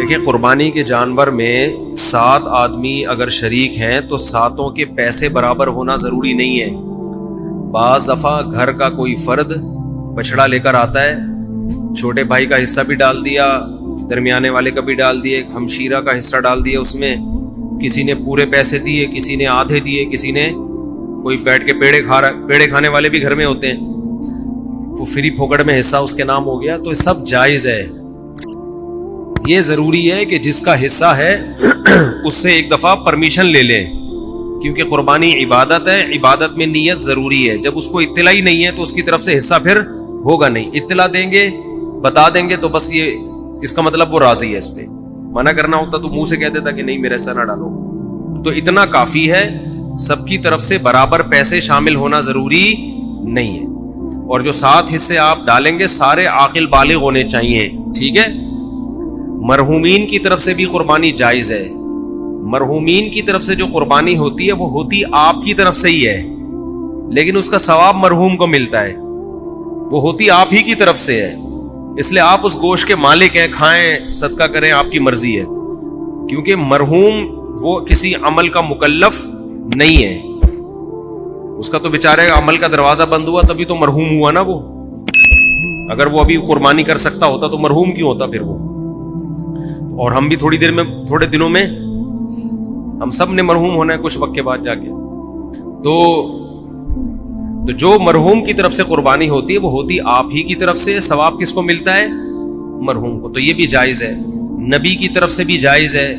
دیکھیں قربانی کے جانور میں 7 آدمی اگر شریک ہیں تو 7 کے پیسے برابر ہونا ضروری نہیں ہے. بعض دفعہ گھر کا کوئی فرد بچڑا لے کر آتا ہے, چھوٹے بھائی کا حصہ بھی ڈال دیا, درمیانے والے کا بھی ڈال دیا, ہمشیرہ کا حصہ ڈال دیا, اس میں کسی نے پورے پیسے دیے, کسی نے آدھے دیے, کسی نے کوئی بیٹھ کے پیڑے کھانے والے بھی گھر میں ہوتے ہیں, وہ فری پھوکڑ میں حصہ اس کے نام ہو گیا. تو یہ سب جائز ہے. یہ ضروری ہے کہ جس کا حصہ ہے اس سے ایک دفعہ پرمیشن لے لیں, کیونکہ قربانی عبادت ہے, عبادت میں نیت ضروری ہے. جب اس کو اطلاع ہی نہیں ہے تو اس کی طرف سے حصہ پھر ہوگا نہیں. اطلاع دیں گے, بتا دیں گے تو بس یہ اس کا مطلب وہ راضی ہے. اس پہ منع کرنا ہوتا تو منہ سے کہہ دیتا کہ نہیں میرا حصہ نہ ڈالو. تو اتنا کافی ہے, سب کی طرف سے برابر پیسے شامل ہونا ضروری نہیں ہے. اور جو 7 حصے آپ ڈالیں گے سارے عاقل بالغ ہونے چاہیے, ٹھیک ہے. مرحومین کی طرف سے بھی قربانی جائز ہے. مرحومین کی طرف سے جو قربانی ہوتی ہے وہ ہوتی آپ کی طرف سے ہی ہے, لیکن اس کا ثواب مرحوم کو ملتا ہے, وہ ہوتی آپ ہی کی طرف سے ہے. اس لیے آپ اس گوشت کے مالک ہیں, کھائیں صدقہ کریں, آپ کی مرضی ہے. کیونکہ مرحوم وہ کسی عمل کا مکلف نہیں ہے, اس کا تو بیچارے عمل کا دروازہ بند ہوا تبھی تو مرحوم ہوا نا وہ. اگر وہ ابھی قربانی کر سکتا ہوتا تو مرحوم کیوں ہوتا پھر وہ. اور ہم بھی تھوڑے دنوں میں ہم سب نے مرحوم ہونا ہے کچھ وقت کے بعد جا کے. تو جو مرحوم کی طرف سے قربانی ہوتی ہے وہ ہوتی آپ ہی کی طرف سے. ثواب کس کو ملتا ہے؟ مرحوم کو. تو یہ بھی جائز ہے. نبی کی طرف سے بھی جائز ہے,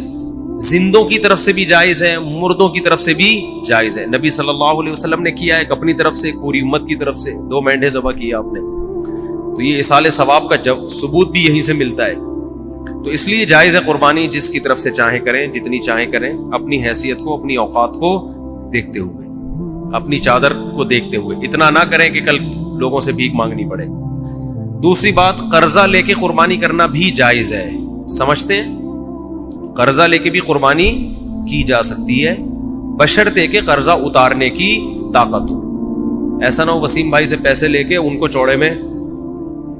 زندوں کی طرف سے بھی جائز ہے, مردوں کی طرف سے بھی جائز ہے. نبی صلی اللہ علیہ وسلم نے کیا, ایک اپنی طرف سے, ایک پوری امت کی طرف سے 2 مینڈے ذبح کیے آپ نے. تو یہ اصال ثواب کا ثبوت بھی یہیں سے ملتا ہے. تو اس لیے جائز ہے قربانی, جس کی طرف سے چاہیں کریں, جتنی چاہیں کریں, اپنی حیثیت کو, اپنی اوقات کو دیکھتے ہوئے, اپنی چادر کو دیکھتے ہوئے. اتنا نہ کریں کہ کل لوگوں سے بھیک مانگنی پڑے. دوسری بات, قرضہ لے کے قربانی کرنا بھی جائز ہے. سمجھتے ہیں, قرضہ لے کے بھی قربانی کی جا سکتی ہے, بشرطے کہ قرضہ اتارنے کی طاقت ہو. ایسا نہ ہو وسیم بھائی سے پیسے لے کے ان کو چوڑے میں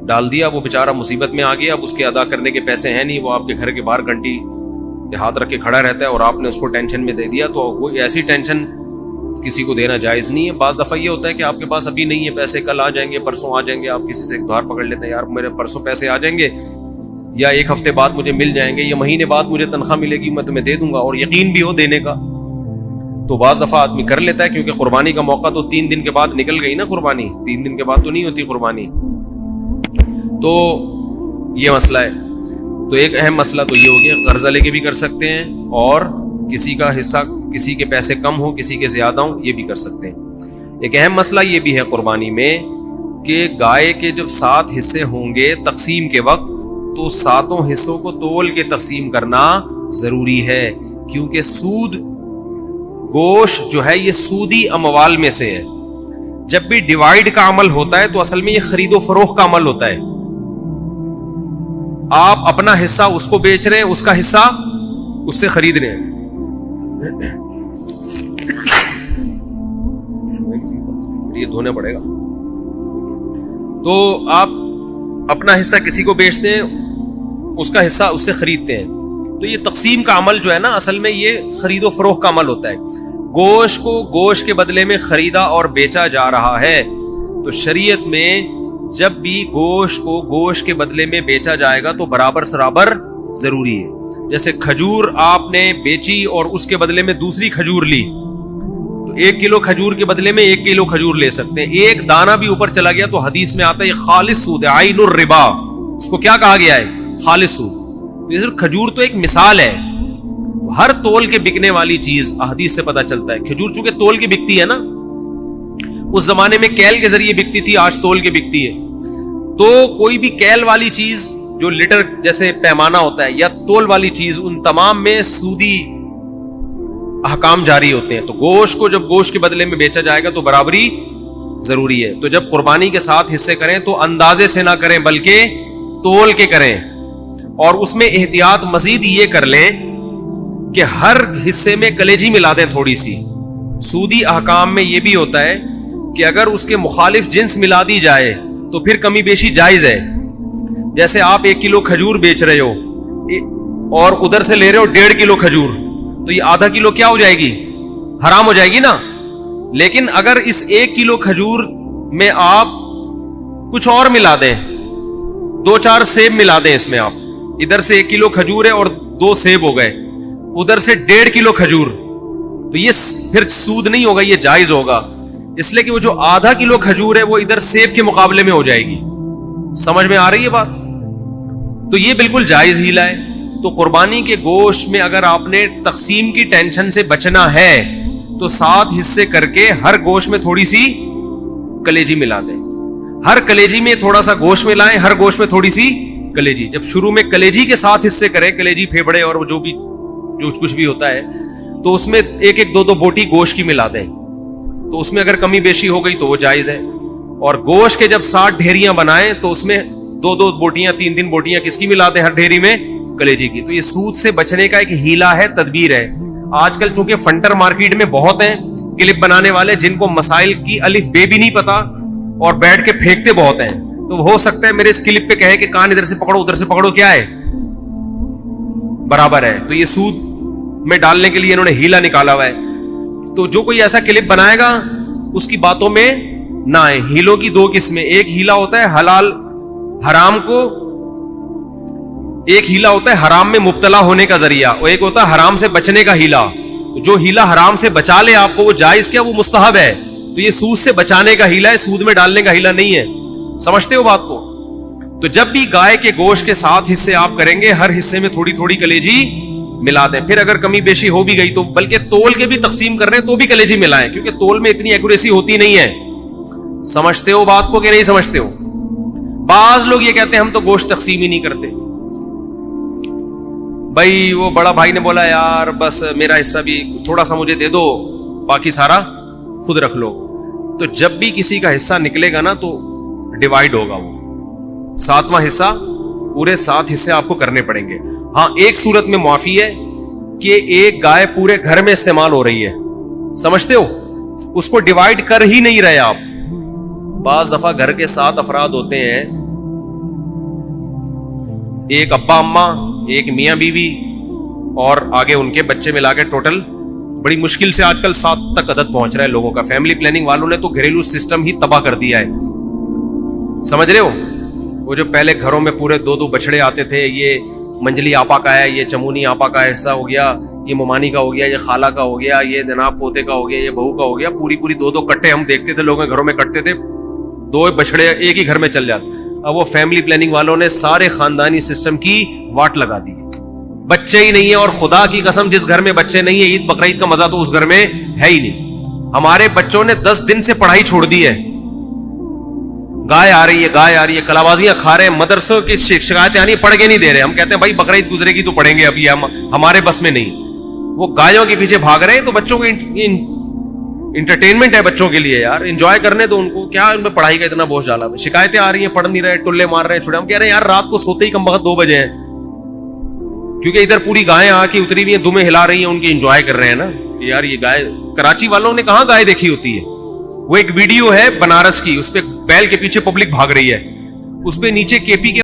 ڈال دیا, وہ بیچارہ مصیبت میں آ گیا, اب اس کے ادا کرنے کے پیسے ہیں نہیں, وہ آپ کے گھر کے باہر گھنٹی پہ ہاتھ رکھ کے کھڑا رہتا ہے اور آپ نے اس کو ٹینشن میں دے دیا. تو وہ ایسی ٹینشن کسی کو دینا جائز نہیں ہے. بعض دفعہ یہ ہوتا ہے کہ آپ کے پاس ابھی نہیں ہے پیسے, کل آ جائیں گے, پرسوں آ جائیں گے, آپ کسی سے دھار پکڑ لیتے ہیں, یار میرے پرسوں پیسے آ جائیں گے, یا 1 ہفتے بعد مجھے مل جائیں گے, یا مہینے بعد مجھے تنخواہ ملے گی, میں تمہیں دے دوں گا, اور یقین بھی ہو دینے کا. تو بعض دفعہ آدمی کر لیتا ہے, کیونکہ قربانی کا موقع تو 3 دن کے بعد نکل گئی نا. قربانی 3 دن کے بعد تو نہیں ہوتی قربانی. تو یہ مسئلہ ہے. تو ایک اہم مسئلہ تو یہ ہو گیا, قرضہ لے کے بھی کر سکتے ہیں, اور کسی کا حصہ, کسی کے پیسے کم ہوں, کسی کے زیادہ ہوں, یہ بھی کر سکتے ہیں. ایک اہم مسئلہ یہ بھی ہے قربانی میں کہ گائے کے جب 7 حصے ہوں گے تقسیم کے وقت, تو 7 حصوں کو تول کے تقسیم کرنا ضروری ہے, کیونکہ سود گوشت جو ہے یہ سودی اموال میں سے ہے. جب بھی ڈیوائیڈ کا عمل ہوتا ہے تو اصل میں یہ خرید و فروخت کا عمل ہوتا ہے. آپ اپنا حصہ اس کو بیچ رہے ہیں, اس کا حصہ اس سے خرید رہے ہیں. یہ دھونا پڑے گا. تو آپ اپنا حصہ کسی کو بیچتے ہیں, اس کا حصہ اس سے خریدتے ہیں. تو یہ تقسیم کا عمل جو ہے نا, اصل میں یہ خرید و فروخت کا عمل ہوتا ہے. گوشت کو گوشت کے بدلے میں خریدا اور بیچا جا رہا ہے, تو شریعت میں جب بھی گوشت کو گوشت کے بدلے میں بیچا جائے گا تو برابر سرابر ضروری ہے. جیسے کھجور آپ نے بیچی اور اس کے بدلے میں دوسری کھجور لی, تو 1 کلو کھجور کے بدلے میں 1 کلو کھجور لے سکتے ہیں. ایک دانہ بھی اوپر چلا گیا تو حدیث میں آتا ہے یہ خالص سود ہے, عین الربا. اس کو کیا کہا گیا ہے؟ خالص سود. کھجور تو ایک مثال ہے, ہر تول کے بکنے والی چیز احادیث سے پتہ چلتا ہے. کھجور چونکہ تول کی بکتی ہے نا, اس زمانے میں کیل کے ذریعے بکتی تھی, آج تول کے بکتی ہے. تو کوئی بھی کیل والی چیز جو لیٹر جیسے پیمانہ ہوتا ہے, یا تول والی چیز, ان تمام میں سودی احکام جاری ہوتے ہیں. تو گوشت کو جب گوشت کے بدلے میں بیچا جائے گا تو برابری ضروری ہے. تو جب قربانی کے 7 حصے کریں تو اندازے سے نہ کریں بلکہ تول کے کریں, اور اس میں احتیاط مزید یہ کر لیں کہ ہر حصے میں کلیجی ملا دیں تھوڑی سی. سودی احکام میں یہ بھی ہوتا ہے کہ اگر اس کے مخالف جنس ملا دی جائے تو پھر کمی بیشی جائز ہے. جیسے آپ 1 کلو کھجور بیچ رہے ہو اور ادھر سے لے رہے ہو 1.5 کلو کھجور, تو یہ آدھا کلو کیا ہو جائے گی؟ حرام ہو جائے گی نا. لیکن اگر اس 1 کلو کھجور میں آپ کچھ اور ملا دیں, 2-4 سیب ملا دیں اس میں, آپ ادھر سے 1 کلو کھجور ہے اور 2 سیب ہو گئے, ادھر سے 1.5 کلو کھجور, تو یہ پھر سود نہیں ہوگا, یہ جائز ہوگا. اس لیے کہ وہ جو آدھا کلو کھجور ہے وہ ادھر سیب کے مقابلے میں ہو جائے گی. سمجھ میں آ رہی ہے بات؟ تو یہ بالکل جائز ہیلا ہے. تو قربانی کے گوشت میں اگر آپ نے تقسیم کی ٹینشن سے بچنا ہے تو 7 حصے کر کے ہر گوشت میں تھوڑی سی کلیجی ملا دیں, ہر کلیجی میں تھوڑا سا گوشت ملائیں, ہر گوشت میں تھوڑی سی کلیجی. جب شروع میں کلیجی کے 7 حصے کریں, کلیجی, پھیپڑے اور جو کچھ بھی ہوتا ہے, تو اس میں 1-2 بوٹی گوشت کی ملا دیں. تو اس میں اگر کمی بیشی ہو گئی تو وہ جائز ہے. اور گوشت کے جب 60 ڈھیریاں بنائیں تو اس میں 2 بوٹیاں 3 بوٹیاں کس کی ملا دیں ہر ڈھیری میں؟ کلیجی کی. تو یہ سود سے بچنے کا ایک ہیلا ہے, تدبیر ہے. آج کل چونکہ فنٹر مارکیٹ میں بہت ہیں کلپ بنانے والے جن کو مسائل کی الف بے بھی نہیں پتا اور بیٹھ کے پھینکتے بہت ہیں, تو ہو سکتا ہے میرے اس کلپ پہ کہے کہ کان ادھر سے پکڑو ادھر سے پکڑو, کیا ہے برابر ہے. تو یہ سود میں ڈالنے کے لیے انہوں نے ہیلا نکالا ہوا ہے. تو جو کوئی ایسا کلپ بنائے گا اس کی باتوں میں نہ آئے. ہیلوں کی 2 قسمیں, ایک ہیلا ہوتا ہے حلال حرام کو, ایک ہیلا ہوتا ہے حرام میں مبتلا ہونے کا ذریعہ, اور ایک ہوتا ہے حرام سے بچنے کا ہیلا. جو ہیلا حرام سے بچا لے آپ کو وہ جائز کیا, وہ مستحب ہے. تو یہ سود سے بچانے کا ہیلا ہے, سود میں ڈالنے کا ہیلا نہیں ہے. سمجھتے ہو بات کو؟ تو جب بھی گائے کے گوشت کے 7 حصے آپ کریں گے, ہر حصے میں تھوڑی تھوڑی کلیجی ملا دیں. پھر اگر کمی بیشی ہو بھی گئی تو بلکہ تول کے بھی تقسیم کر رہے ہیں تو بھی کلیجی ملائیں, کیونکہ تول میں اتنی ایکوریسی ہوتی نہیں ہے. سمجھتے ہو بات کو کہ نہیں سمجھتے ہو؟ بعض لوگ یہ کہتے ہیں ہم تو گوشت تقسیم ہی نہیں کرتے. بھائی وہ بڑا بھائی نے بولا یار بس میرا حصہ بھی تھوڑا سا مجھے دے دو, باقی سارا خود رکھ لو. تو جب بھی کسی کا حصہ نکلے گا نا تو ڈیوائیڈ ہوگا, وہ 7واں حصہ, پورے 7 حصے آپ کو کرنے پڑیں گے. ہاں ایک صورت میں معافی ہے کہ ایک گائے پورے گھر میں استعمال ہو رہی ہے, سمجھتے ہو, اس کو ڈیوائیڈ کر ہی نہیں رہے آپ. بعض دفعہ گھر کے 7 افراد ہوتے ہیں, ایک ابا اماں, ایک میاں بیوی اور آگے ان کے بچے ملا کے ٹوٹل بڑی مشکل سے آج کل 7 تک عدد پہنچ رہا ہے لوگوں کا. فیملی پلاننگ والوں نے تو گھریلو سسٹم ہی تباہ کر دیا ہے. سمجھ رہے ہو؟ وہ جو پہلے گھروں میں پورے 2 بچڑے آتے تھے, یہ منجلی آپا کا ہے, یہ چمونی آپا کا حصہ ہو گیا, یہ ممانی کا ہو گیا, یہ خالہ کا ہو گیا, یہ جناب پوتے کا ہو گیا, یہ بہو کا ہو گیا, پوری 2 کٹے ہم دیکھتے تھے لوگوں کے گھروں میں کٹتے تھے, 2 بچڑے ایک ہی گھر میں چل جاتے. اب وہ فیملی پلاننگ والوں نے سارے خاندانی سسٹم کی واٹ لگا دی. بچے ہی نہیں ہے, اور خدا کی قسم جس گھر میں بچے نہیں ہے, عید بقرعید کا مزہ تو اس گھر میں ہے ہی نہیں. ہمارے بچوں نے 10 دن سے پڑھائی چھوڑ دی ہے. گائے آ رہی ہے, کلابازیاں کھا رہے ہیں, مدرسوں کی شکایتیں آنی, پڑھ کے نہیں دے رہے. ہم کہتے ہیں بھائی بقرعید گزرے گی تو پڑھیں گے, ابھی ہمارے بس میں نہیں. وہ گایوں کے پیچھے بھاگ رہے ہیں. تو بچوں کو انٹرٹینمنٹ ہے بچوں کے لیے یار, انجوائے کرنے دو ان کو, کیا ان میں پڑھائی کا اتنا بوجھ ڈالا. شکایتیں آ رہی ہیں, پڑھ نہیں رہے, ٹلے مار رہے ہیں, چھوڑے. ہم کہہ رہے ہیں یار رات کو سوتے ہی کم وقت 2 بجے ہیں, کیونکہ ادھر پوری گائیں آ کے اتری ہوئی ہیں, دمیں ہلا رہی ہیں, ان کی انجوائے کر رہے ہیں نا کہ یار یہ گائے. کراچی والوں نے کہاں گائے دیکھی ہوتی ہے. وہ ایک ویڈیو ہے بنارس کی, اس پہ بیل کے پیچھے پبلک بھاگ رہی ہے, اس پہ نیچے کے پی کے